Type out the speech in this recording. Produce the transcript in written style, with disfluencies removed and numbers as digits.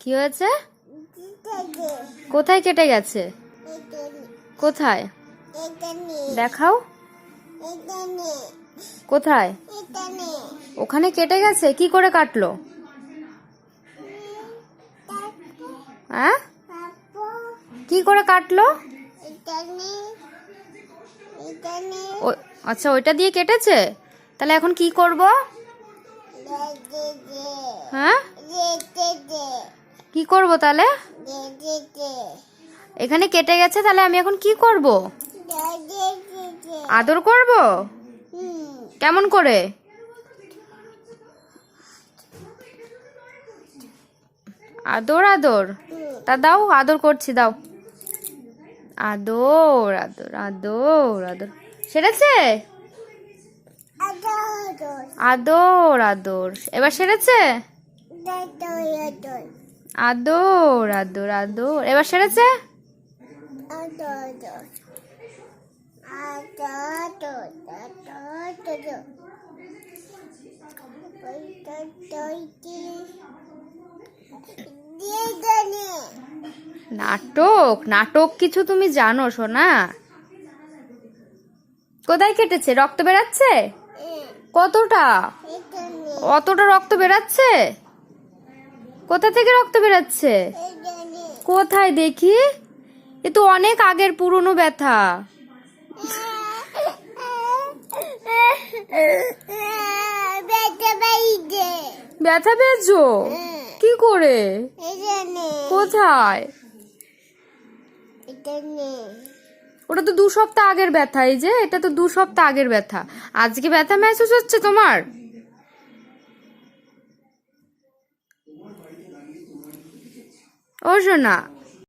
কি হয়েছে? কোথায় কেটে গেছে? কোথায় দেখাও। কোথায়? ওখানে কেটে গেছে? কি করে কাটলো? হ্যাঁ, কি করে কাটলো? আচ্ছা, ওইটা দিয়ে কেটেছে। তাহলে এখন কি করব? হ্যাঁ, কি করব তাহলে? এখানে কেটে গেছে, তাহলে আমি এখন কি করব? আদর করব? কেমন করে? আদর আদর? তা দাও, আদর করছি, দাও। আদর আদর আদর আদর। সেরেছে? আদর আদর। এবার সেরেছে? আদর আদর আদর। এবার সেরেছে? নাটক নাটক কিছু তুমি জানো সোনা? কোথায় কেটেছে? রক্ত বেরাচ্ছে? কতটা? অতটা রক্ত বেরাচ্ছে? কোথা থেকে রক্ত বেরাচ্ছে? কোথায় দেখি? এ তো অনেক আগের পুরনো ব্যথা। ব্যথা পেয়েছো? কি করে? কোথায়? ওটা তো 2 সপ্তাহ আগের ব্যথা। এই যে এটা তো 2 সপ্তাহ আগের ব্যথা। আজকে ব্যথা মেহসুস হচ্ছে তোমার? ও সোনা,